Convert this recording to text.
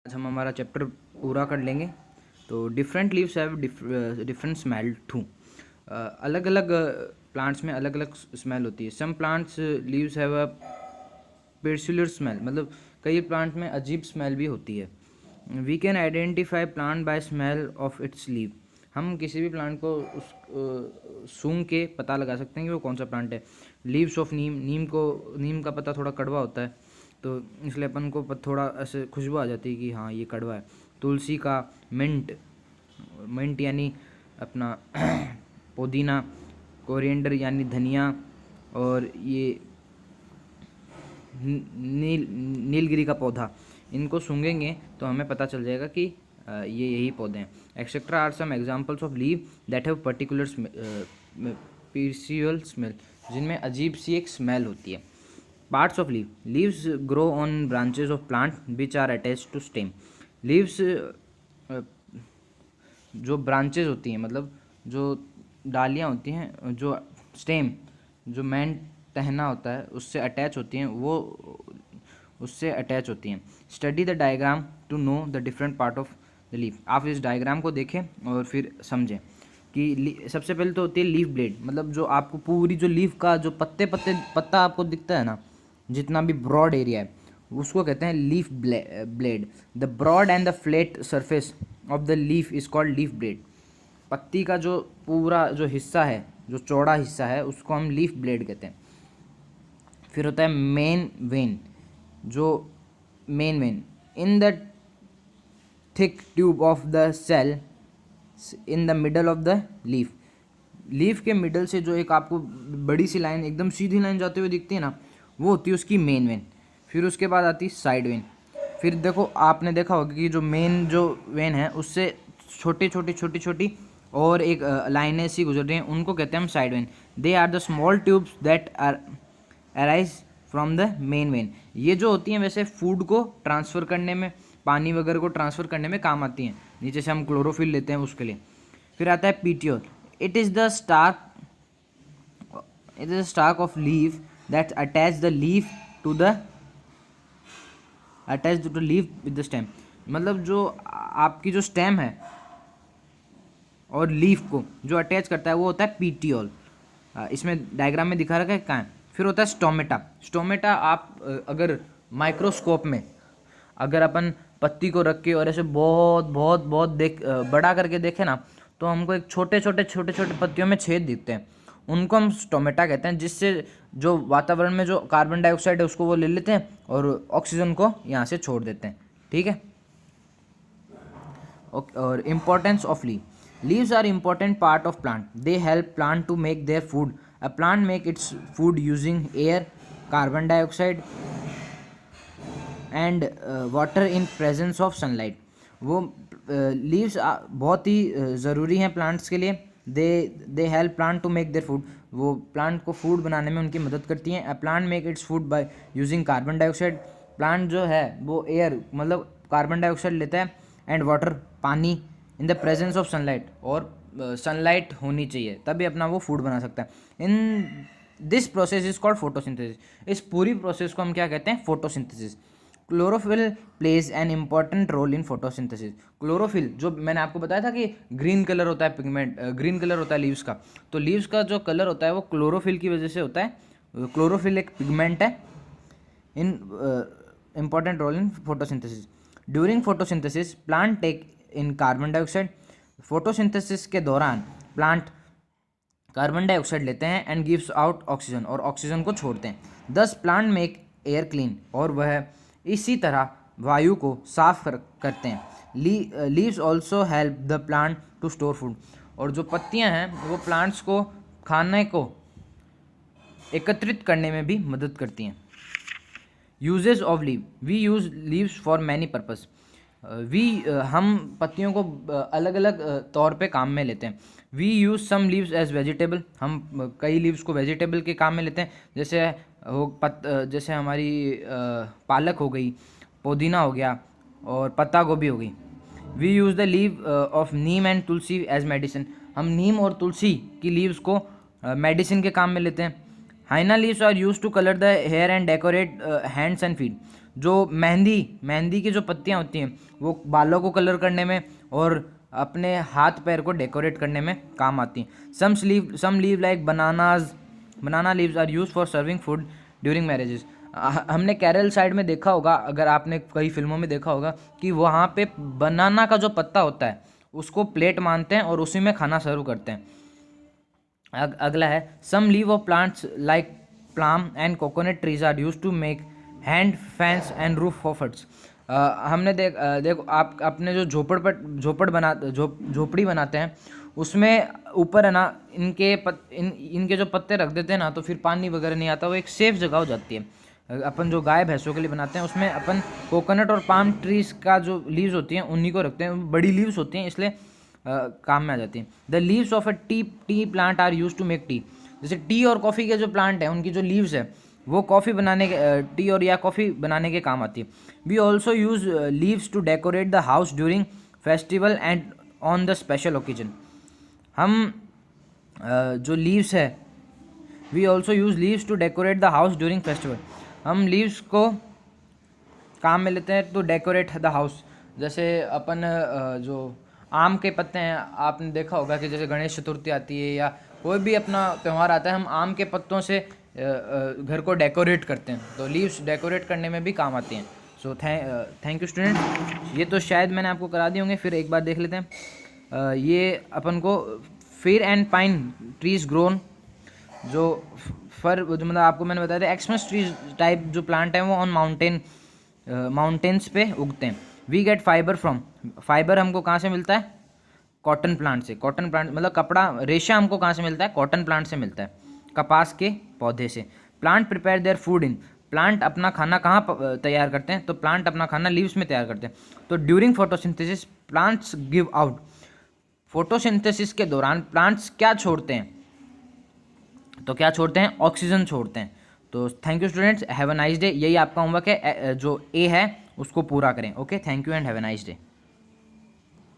आज हम हमारा चैप्टर पूरा कर लेंगे। तो different leaves have different smell too. अलग अलग प्लांट्स में अलग अलग स्मेल होती है। Some plants leaves have a peculiar smell, मतलब कई प्लांट में अजीब स्मेल भी होती है। We can identify plant by smell of its leave. हम किसी भी प्लांट को सूंघ के पता लगा सकते हैं कि वो कौन सा प्लांट है। लीव्स ऑफ नीम, नीम का पत्ता थोड़ा कड़वा होता है, तो इसलिए अपन को थोड़ा ऐसे खुशबू आ जाती है कि हाँ ये कड़वा है। तुलसी का मिंट, मिंट यानी अपना पुदीना, कोरिएंडर यानी धनिया, और ये नीलगिरी का पौधा, इनको सूंघेंगे तो हमें पता चल जाएगा कि ये यही पौधे हैं। Etcetera are some examples of leave that have particular peculiar smell, जिनमें अजीब सी एक स्मेल होती है। Parts of leave, leaves grow on branches of plant which are attach to stem. Leaves जो ब्रांचेज होती हैं, मतलब जो डालियाँ होती हैं, जो स्टेम, जो मेन टहना होता है उससे अटैच होती हैं, वो उससे अटैच होती हैं। Study the diagram to know the different part of the leaf. आप इस डायग्राम को देखें और फिर समझें कि सबसे पहले तो होती है लीफ ब्लेड, मतलब जो आपको पूरी जो लीफ का जो पत्ता आपको दिखता है ना, जितना भी ब्रॉड एरिया है उसको कहते हैं leaf blade. The broad and the flat surface of the leaf is called leaf blade. पत्ती का जो पूरा जो हिस्सा है, जो चौड़ा हिस्सा है, उसको हम लीफ ब्लेड कहते हैं। फिर होता है मेन वेन, जो main vein in the thick tube of the cell in the middle of the leaf. Leaf के मिडल से जो एक आपको बड़ी सी लाइन, एकदम सीधी लाइन जाते हुए दिखती है ना, वो होती है उसकी मेन वेन। फिर उसके बाद आती है साइड वेन। फिर देखो, आपने देखा होगा कि जो मेन जो वेन है उससे छोटी छोटी और एक लाइनें सी गुजर रही हैं, उनको कहते हैं हम side vein. They are the small tubes that are arise from the main vein. ये जो होती हैं वैसे फूड को ट्रांसफ़र करने में, पानी वगैरह को ट्रांसफ़र करने में काम आती हैं। नीचे से हम क्लोरोफिल लेते हैं उसके लिए। फिर आता है petiole. It is the stalk of leaf that attach the leaf to the leaf with the stem. मतलब जो आपकी जो स्टेम है और लीफ को जो अटैच करता है वो होता है पीटियोल। इसमें डायग्राम में दिखा रखा है कहाँ है। फिर होता है स्टोमेटा। स्टोमेटा आप अगर माइक्रोस्कोप में अगर अपन पत्ती को रख के और ऐसे बहुत बहुत बहुत बड़ा करके देखें ना, तो हमको एक छोटे छोटे पत्तियों में छेद दिखते हैं, उनको हम स्टोमेटा कहते हैं। जिससे जो वातावरण में जो कार्बन डाइऑक्साइड है उसको वो ले लेते हैं और ऑक्सीजन को यहाँ से छोड़ देते हैं। ठीक है। और importance of leaves are important part of plant. They help plant to make their food. A plant make its food using air, carbon dioxide and water in presence of sunlight. वो लीव्स बहुत ही ज़रूरी हैं plants के लिए। They help plant to make their food. वो plant को food बनाने में उनकी मदद करती हैं। A plant make its food by using carbon dioxide. Plant जो है वो एयर, मतलब कार्बन डाइऑक्साइड लेता है, एंड वाटर, पानी, in the presence of sunlight, और सनलाइट होनी चाहिए तभी अपना वो फूड बना सकता है। In this process is called photosynthesis. इस पूरी प्रोसेस को हम क्या कहते हैं? Photosynthesis. Chlorophyll plays an important role in photosynthesis. Chlorophyll, जो मैंने आपको बताया था कि ग्रीन कलर होता है, पिगमेंट ग्रीन कलर होता है लीव्स का, तो लीव्स का जो कलर होता है वो क्लोरोफिल की वजह से होता है। क्लोरोफिल एक पिगमेंट है। In important role in photosynthesis. During photosynthesis plant take in carbon dioxide. Photosynthesis के दौरान प्लांट कार्बन डाइऑक्साइड लेते हैं एंड गिव्स आउट ऑक्सीजन, और ऑक्सीजन को छोड़ते हैं। दस प्लांट मेक एयर क्लीन, और वह इसी तरह वायु को साफ करते हैं। Leaves also help the plant to store food. और जो पत्तियां हैं वो प्लांट्स को खाने को एकत्रित करने में भी मदद करती हैं। Uses of leave, we use leaves for many purpose. हम पत्तियों को अलग अलग तौर पे काम में लेते हैं। We use some leaves as vegetable. हम कई लीव्स को वेजिटेबल के काम में लेते हैं, जैसे हमारी पालक हो गई, पुदीना हो गया, और पत्ता गोभी हो गई। We use the leave of neem and tulsi as medicine. हम नीम और तुलसी की लीव्स को मेडिसिन के काम में लेते हैं। Henna leaves are use to colour the hair and decorate hands and feet. जो मेहंदी की जो पत्तियाँ होती हैं वो बालों को कलर करने में और अपने हाथ पैर को डेकोरेट करने में काम आती हैं। Some leave like banana leaves are use for serving food during marriages. हमने केरल साइड में देखा होगा, अगर आपने कई फिल्मों में देखा होगा कि वहाँ पे बनाना का जो पत्ता होता है उसको प्लेट मानते हैं और उसी में खाना सर्व करते हैं। अगला है some leave of plants like palm and coconut trees are use to make hand fans and roof of huts. हमने देखो आप अपने जो झोपड़ी बनाते हैं उसमें ऊपर है ना इनके जो पत्ते रख देते हैं ना, तो फिर पानी वगैरह नहीं आता, वो एक सेफ जगह हो जाती है। अपन जो गाय भैंसों के लिए बनाते हैं उसमें अपन कोकोनट और पाम ट्रीज का जो लीव्स होती हैं उन्हीं को रखते हैं, बड़ी लीव्स होती हैं इसलिए काम में आ जाती हैं। The leaves of a tea plant are use to make tea. जैसे टी और कॉफ़ी के जो प्लांट हैं उनकी जो लीव्स है वो कॉफ़ी बनाने के टी और या कॉफ़ी बनाने के काम आती है। We also use leaves to decorate the house during festival and on the special occasion. हम जो लीव्स है we also use leaves to decorate the house during festival. हम लीव्स को काम में लेते हैं तो डेकोरेट द हाउस। जैसे अपन जो आम के पत्ते हैं, आपने देखा होगा कि जैसे गणेश चतुर्थी आती है या कोई भी अपना त्यौहार आता है, हम आम के पत्तों से घर को डेकोरेट करते हैं, तो लीव्स डेकोरेट करने में भी काम आती हैं। So thank you student. ये तो शायद मैंने आपको करा दिए होंगे, फिर एक बार देख लेते हैं। ये अपन को फिर एंड पाइन ट्रीज ग्रोन, जो मतलब आपको मैंने बताया था एक्समस ट्रीज टाइप जो प्लांट है वो ऑन माउंटेन्स पे उगते हैं। वी गेट फाइबर हमको कहाँ से मिलता है? कॉटन प्लांट से। कॉटन प्लांट मतलब कपड़ा, रेशा हमको कहाँ से मिलता है? कॉटन प्लांट से मिलता है, कपास के पौधे से। Plant prepare their food in, plant अपना खाना कहाँ तैयार करते हैं? तो प्लांट अपना खाना लीव्स में तैयार करते हैं। तो during photosynthesis plants give out, photosynthesis के दौरान प्लांट्स क्या छोड़ते हैं? तो क्या छोड़ते हैं? ऑक्सीजन छोड़ते हैं। तो thank you students, have a nice day. यही आपका होमवर्क है, जो ए है उसको पूरा करें। Okay, thank you and have a nice day.